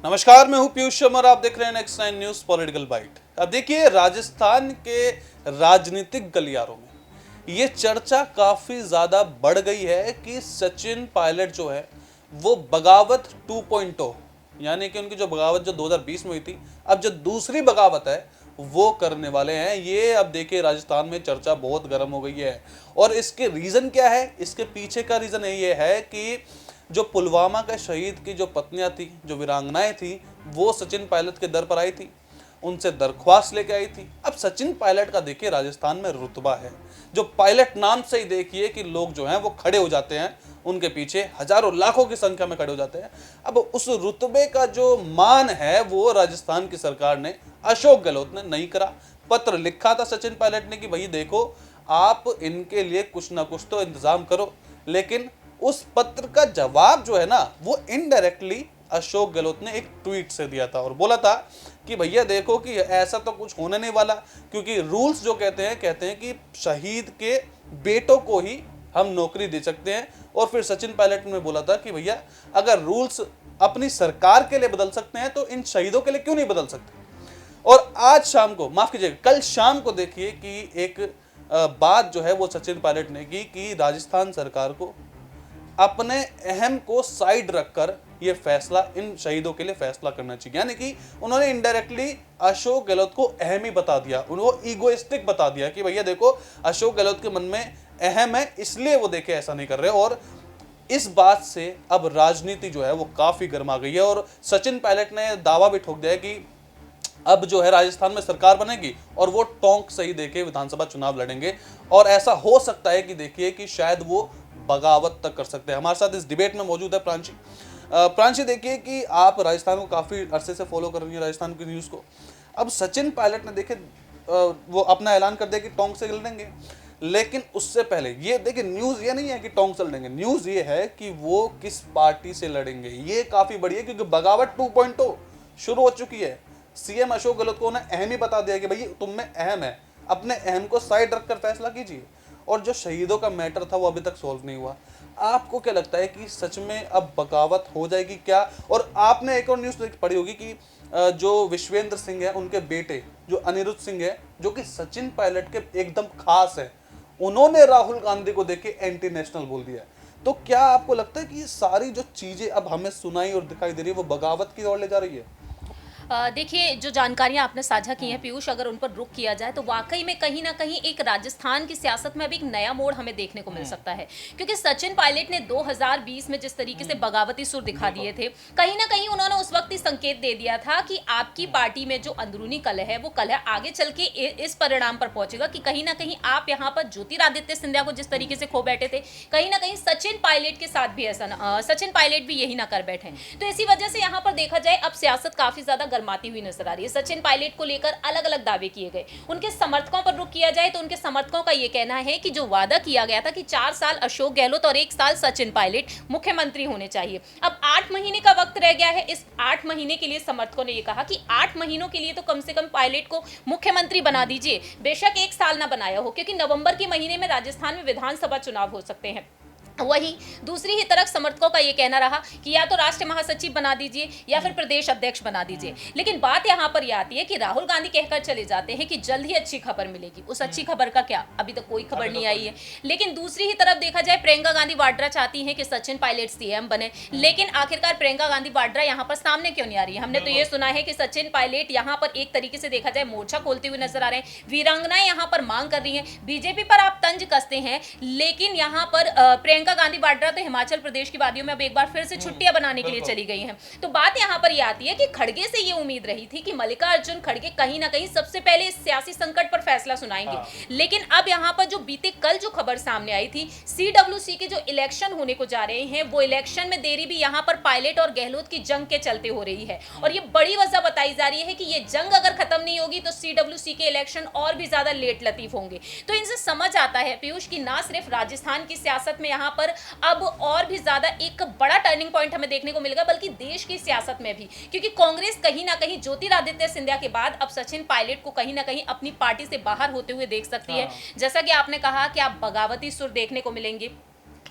नमस्कार, मैं हूं पीयूष शर्मा और आप देख रहे हैं नेक्स्ट 9 न्यूज पॉलिटिकल बाइट। अब देखिए, राजस्थान के राजनीतिक गलियारों में ये चर्चा काफी ज्यादा बढ़ गई है कि सचिन पायलट जो है वो बगावत 2.0 यानी कि उनकी जो बगावत जो 2020 में हुई थी, अब जो दूसरी बगावत है वो करने वाले हैं। ये अब देखिए राजस्थान में चर्चा बहुत गर्म हो गई है और इसके रीजन क्या है? इसके पीछे का रीजन ये है कि जो पुलवामा के शहीद की जो पत्नियां थी, जो वीरांगनाएं थी, वो सचिन पायलट के दर पर आई थी, उनसे दरख्वास्त लेके आई थी। अब सचिन पायलट का देखिए राजस्थान में रुतबा है, जो पायलट नाम से ही देखिए कि लोग जो हैं वो खड़े हो जाते हैं, उनके पीछे हजारों लाखों की संख्या में खड़े हो जाते हैं। अब उस रुतबे का जो मान है वो राजस्थान की सरकार ने, अशोक गहलोत ने नहीं करा। पत्र लिखा था सचिन पायलट ने कि भाई देखो, आप इनके लिए कुछ ना कुछ तो इंतजाम करो, लेकिन उस पत्र का जवाब जो है ना वो इनडायरेक्टली अशोक गहलोत ने एक ट्वीट से दिया था और बोला था कि भैया देखो कि ऐसा तो कुछ होने नहीं वाला, क्योंकि रूल्स जो कहते हैं कि शहीद के बेटों को ही हम नौकरी दे सकते हैं। और फिर सचिन पायलट ने बोला था कि भैया अगर रूल्स अपनी सरकार के लिए बदल सकते हैं तो इन शहीदों के लिए क्यों नहीं बदल सकते। और आज शाम को, माफ कीजिएगा, कल शाम को देखिए कि एक बात जो है वो सचिन पायलट ने की कि राजस्थान सरकार को अपने अहम को साइड रखकर ये फैसला इन शहीदों के लिए फैसला करना चाहिए। यानी कि उन्होंने इनडायरेक्टली अशोक गहलोत को अहम ही बता दिया, उनको ईगोइस्टिक बता दिया कि भैया देखो अशोक गहलोत के मन में अहम है, इसलिए वो देखे ऐसा नहीं कर रहे। और इस बात से अब राजनीति जो है वो काफी गर्मा गई है और सचिन पायलट ने दावा भी ठोक दिया है कि अब जो है राजस्थान में सरकार बनेगी और वो टोंक सही देके विधानसभा चुनाव लड़ेंगे। और ऐसा हो सकता है कि देखिए कि शायद वो बगावत तक कर सकते हैं। हमारे साथ इस डिबेट में मौजूद है प्रांशी। प्रांशी, देखिए कि आप राजस्थान को काफी अरसे से फॉलो कर रही हैं, राजस्थान की न्यूज को। अब सचिन पायलट ने देखे वो अपना ऐलान कर दिया कि टोंक से लड़ेंगे, लेकिन उससे पहले ये देखिए न्यूज ये नहीं है कि टोंक से लड़ेंगे, न्यूज ये है कि वो किस पार्टी से लड़ेंगे। ये काफी बड़ी है क्योंकि बगावत 2.0 शुरू हो चुकी है। सीएम अशोक गहलोत को उन्हें अहम ही बता दिया कि भाई तुम में अहम है, अपने अहम को साइड रखकर फैसला कीजिए। और जो शहीदों का मैटर था वो अभी तक सॉल्व नहीं हुआ। आपको क्या लगता है कि सच में अब बगावत हो जाएगी क्या? और आपने एक और न्यूज़ पढ़ी होगी कि जो विश्वेंद्र सिंह है, उनके बेटे जो अनिरुद्ध सिंह है, जो कि सचिन पायलट के एकदम खास है, उन्होंने राहुल गांधी को देखे एंटी नेशनल बोल दिया है। तो क्या आपको लगता है कि ये सारी जो चीजें अब हमें सुनाई और दिखाई दे रही है वो बगावत की ओर ले जा रही है? देखिए, जो जानकारियां आपने साझा की हैं पीयूष, अगर उन पर रुख किया जाए तो वाकई में कहीं ना कहीं एक राजस्थान की सियासत में अभी एक नया मोड़ हमें देखने को मिल सकता है। क्योंकि सचिन पायलट ने 2020 में जिस तरीके से बगावती सुर दिखा दिए थे, कहीं ना कहीं उन्होंने उस वक्त ही संकेत दे दिया था कि आपकी पार्टी में जो अंदरूनी कलह है वो कलह आगे चल के इस परिणाम पर पहुंचेगा कि कहीं ना कहीं आप यहाँ पर ज्योतिरादित्य सिंधिया को जिस तरीके से खो बैठे थे, कहीं ना कहीं सचिन पायलट के साथ भी ऐसा सचिन पायलट भी यही ना कर बैठे। तो इसी वजह से यहाँ पर देखा जाए अब सियासत काफी ज्यादा गर्माती हुई नजर आ रही है। सचिन पायलट को लेकर अलग अलग दावे किए गए। उनके समर्थकों पर रुख किया जाए तो उनके समर्थकों का यह कहना है कि जो वादा किया गया था कि 4 साल अशोक गहलोत और 1 साल सचिन पायलट मुख्यमंत्री होने चाहिए, अब 8 महीने का वक्त रह गया है। इस 8 महीने के लिए समर्थकों ने यह कहा कि 8 महीनों के लिए तो कम से कम पायलट को मुख्यमंत्री बना दीजिए, बेशक 1 साल ना बनाया हो, क्योंकि नवंबर के महीने में राजस्थान में विधानसभा चुनाव हो सकते हैं। वहीं दूसरी ही तरफ समर्थकों का यह कहना रहा कि या तो राष्ट्रीय महासचिव बना दीजिए या फिर प्रदेश अध्यक्ष बना दीजिए। लेकिन बात यहां पर यह आती है कि राहुल गांधी कहकर चले जाते हैं कि जल्द ही अच्छी खबर मिलेगी। उस अच्छी खबर का क्या, अभी तक कोई खबर नहीं आई है। लेकिन दूसरी ही तरफ देखा जाए, प्रियंका गांधी वाड्रा चाहती हैं कि सचिन पायलट सीएम बने, लेकिन आखिरकार प्रियंका गांधी वाड्रा यहां पर सामने क्यों नहीं आ रही है? हमने तो यह सुना है कि सचिन पायलट यहां पर एक तरीके से देखा जाए मोर्चा खोलते हुए नजर आ रहे हैं। वीरांगनाएं यहां पर मांग कर रही हैं, बीजेपी पर आप तंज कसते हैं, लेकिन यहां पर प्रियंका गांधी वाड्रा तो हिमाचल प्रदेश की वादियों में अब एक बार फिर से छुट्टियां बनाने के लिए चली गई हैं। तो बात यहां पर यह आती है कि खड़गे से ये उम्मीद रही थी कि मल्लिकार्जुन खड़गे कहीं ना कहीं सबसे पहले इस सियासी संकट पर फैसला सुनाएंगे। लेकिन अब यहां पर जो बीते कल जो खबर सामने आई थी, सीडब्ल्यूसी के जो इलेक्शन होने को जा रहे हैं, वो इलेक्शन में देरी भी यहां पर पायलट और गहलोत की जंग के चलते हो रही है। और ये बड़ी वजह बताई जा रही है कि ये जंग अगर खत्म नहीं होगी तो सीडब्ल्यूसी के इलेक्शन और भी ज्यादा लेट लतीफ होंगे। तो इनसे समझ आता है पीयूष की ना सिर्फ राजस्थान की सियासत में यहां पर अब और भी ज्यादा एक बड़ा टर्निंग पॉइंट हमें देखने को मिलेगा, बल्कि देश की सियासत में भी, क्योंकि कांग्रेस कहीं ना कहीं ज्योतिरादित्य सिंधिया के बाद अब सचिन पायलट को कहीं ना कहीं अपनी पार्टी से बाहर होते हुए देख सकती है। जैसा कि आपने कहा कि आप बगावती सुर देखने को मिलेंगे,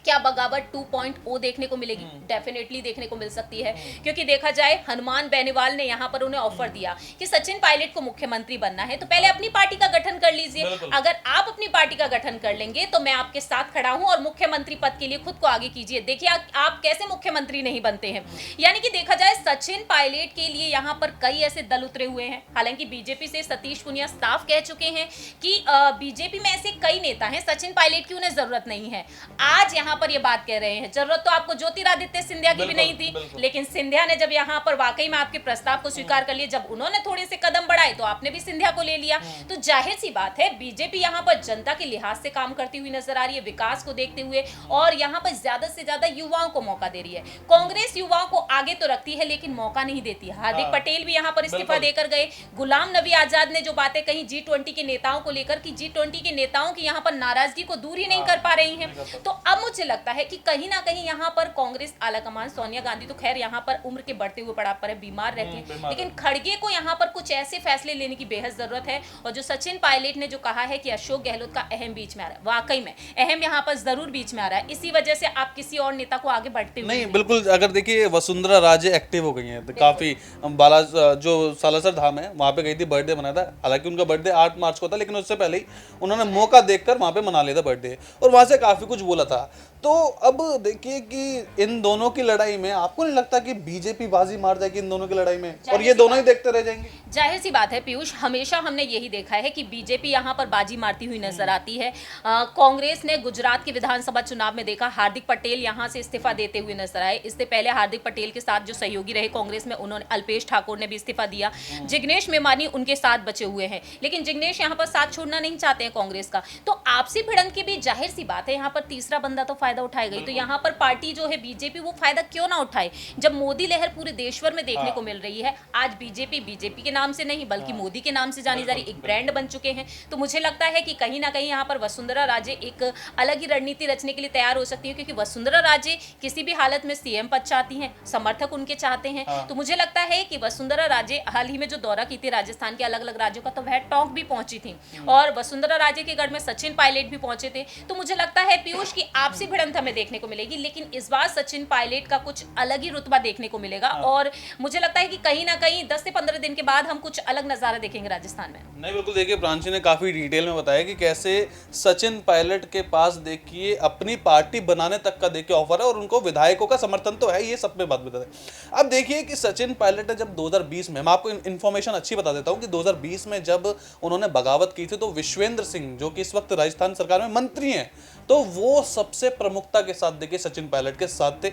क्या बगावत 2.0 देखने को मिलेगी? डेफिनेटली देखने को मिल सकती है, क्योंकि देखा जाए हनुमान बेनीवाल ने यहाँ पर उन्हें ऑफर दिया कि सचिन पायलट को मुख्यमंत्री बनना है तो पहले अपनी पार्टी का गठन कर लीजिए, अगर आप अपनी पार्टी का गठन कर लेंगे तो मैं आपके साथ खड़ा हूं और मुख्यमंत्री पद के लिए खुद को आगे कीजिए। देखिए आप कैसे मुख्यमंत्री नहीं बनते हैं। यानी कि देखा जाए सचिन पायलट के लिए यहाँ पर कई ऐसे दल उतरे हुए हैं। हालांकि बीजेपी से सतीश पुनिया साफ कह चुके हैं कि बीजेपी में ऐसे कई नेता हैं, सचिन पायलट की उन्हें जरूरत नहीं है। आज यहाँ पर ये बात कह रहे हैं, जरूरत तो आपको ज्योतिरादित्य सिंधिया की भी नहीं थी, लेकिन सिंधिया ने जब यहाँ पर वाकई में आपके प्रस्ताव को स्वीकार कर लिया, जब उन्होंने थोड़े से कदम बढ़ाए तो आपने भी सिंधिया को ले लिया। तो जाहिर सी बात है बीजेपी यहाँ पर जनता के लिहाज से काम करती हुई नजर आ रही है, विकास को देखते हुए, और यहाँ पर ज्यादा से ज्यादा युवाओं को मौका दे रही है। कांग्रेस युवाओं को आगे तो रखती है लेकिन मौका नहीं देती है। हार्दिक पटेल भी यहाँ पर इस्तीफा देकर गए। गुलाम नबी आजाद ने जो बातें कही G20 के नेताओं को लेकर कि G20 के नेताओं की यहाँ पर नाराजगी को दूर ही नहीं कर पा रही हैं, तो अब मुझे लगता है कि कहीं ना कहीं यहाँ पर कांग्रेस आलाकमान, सोनिया गांधी तो खैर यहाँ पर उम्र के बढ़ते हुए पड़ाव पर है, बीमार रहती है, लेकिन खड़गे को यहाँ पर कुछ ऐसे फैसले लेने की बेहद जरूरत है। और जो सचिन पायलट ने जो कहा है कि अशोक गहलोत का अहम बीच में आ रहा है, वाकई में अहम यहाँ पर जरूर बीच में आ रहा है। इसी वजह से आप किसी और नेता को आगे बढ़ते हुए नहीं, बिल्कुल। अगर देखिए वसुंधरा राजे एक्टिव हो गई हैं, तो काफी बाला जो सालासर धाम है वहाँ पे गई थी, बर्थडे मनाया था। हालांकि उनका बर्थडे 8 मार्च को था, लेकिन उससे पहले ही उन्होंने मौका देखकर वहाँ पे मना लिया था बर्थडे, और वहाँ से काफी कुछ बोला था। तो अब देखिए कि इन दोनों की लड़ाई में आपको नहीं लगता कि बीजेपी बाजी मार जाएगी इन दोनों की लड़ाई में, और ये दोनों ही देखते रह जाएंगे? जाहिर सी बात है पीयूष, हमेशा हमने यही देखा है कि बीजेपी यहाँ पर बाजी मारती हुई नजर आती है। कांग्रेस ने गुजरात के विधानसभा चुनाव में देखा, हार्दिक पटेल यहाँ से इस्तीफा देते हुए नजर आए। इससे पहले हार्दिक पटेल के साथ जो सहयोगी रहे कांग्रेस में, उन्होंने अल्पेश ठाकुर ने भी इस्तीफा दिया, जिग्नेश मेवानी उनके साथ बचे हुए हैं, लेकिन जिग्नेश यहाँ पर साथ छोड़ना नहीं चाहते हैं कांग्रेस का। तो आपसी भिड़ंत की भी जाहिर सी बात है यहाँ पर तीसरा बंदा तो फायदा उठाएगा ही। तो यहाँ पर पार्टी जो है बीजेपी, वो फायदा क्यों ना उठाए, जब मोदी लहर पूरे देश भर में देखने को मिल रही है। आज बीजेपी के नाम से नहीं बल्कि मोदी के नाम से जानी जा रही, एक ब्रांड बन चुके हैं। तो मुझे लगता है कि कहीं ना कहीं यहाँ पर वसुंधरा राजे एक अलग ही रणनीति रचने के लिए तैयार हो सकती है, क्योंकि वसुंधरा राजे किसी भी हालत में सीएम पद चाहती हैं, समर्थक उनके चाहते हैं। तो मुझे लगता है कि वसुंधरा राजे हाल ही में जो दौरा की थी राजस्थान के अलग अलग राज्यों का, तो वह टोंक भी पहुंची थी, और वसुंधरा राजे के गढ़ में सचिन पायलट भी पहुंचे थे। तो मुझे लगता है पीयूष की आपसी भिड़ंत हमें देखने को मिलेगी, लेकिन इस बार सचिन पायलट का कुछ अलग ही रुतबा देखने को मिलेगा। और मुझे लगता है कि कहीं ना कहीं 10 से 15 दिन के बाद हम कुछ अलग नजारा देखेंगे राजस्थान में। नहीं, बिल्कुल। देखिए प्रांशी ने काफी डिटेल में बताया कि कैसे सचिन पायलट के पास देखिए अपनी पार्टी बनाने तक का देखिए ऑफर है, और उनको विधायकों का समर्थन तो है, ये सब में बात बता दें। अब देखिए कि सचिन पायलट ने जब 2020 में, मैं आपको इन्फॉर्मेशन अच्छी बता देता हूँ कि 2020 में जब उन्होंने बगावत की थी, तो विश्वेंद्र सिंह जो कि इस वक्त राजस्थान सरकार में मंत्री हैं, तो वो सबसे प्रमुखता के साथ देखिए सचिन पायलट के साथ थे।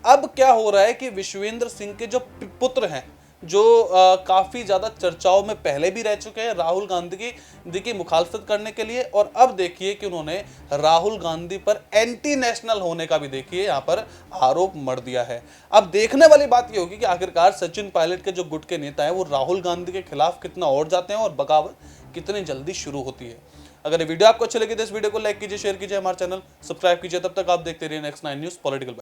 अब क्या हो रहा है कि विश्वेंद्र सिंह के जो पुत्र हैं, जो काफी ज्यादा चर्चाओं में पहले भी रह चुके हैं राहुल गांधी की देखिए मुखालफत करने के लिए, और अब देखिए कि उन्होंने राहुल गांधी पर एंटी नेशनल होने का भी देखिए यहाँ पर आरोप मढ़ दिया है। अब देखने वाली बात ये होगी कि आखिरकार सचिन पायलट के जो गुट के नेता हैं वो राहुल गांधी के खिलाफ कितना और जाते हैं, और बगावत कितनी जल्दी शुरू होती है। अगर ये वीडियो आपको अच्छी लगी तो इस वीडियो को लाइक कीजिए, शेयर कीजिए, हमारे चैनल सब्सक्राइब कीजिए। तब तक आप देखते रहिए नेक्स्ट 9 न्यूज़ पॉलिटिकल।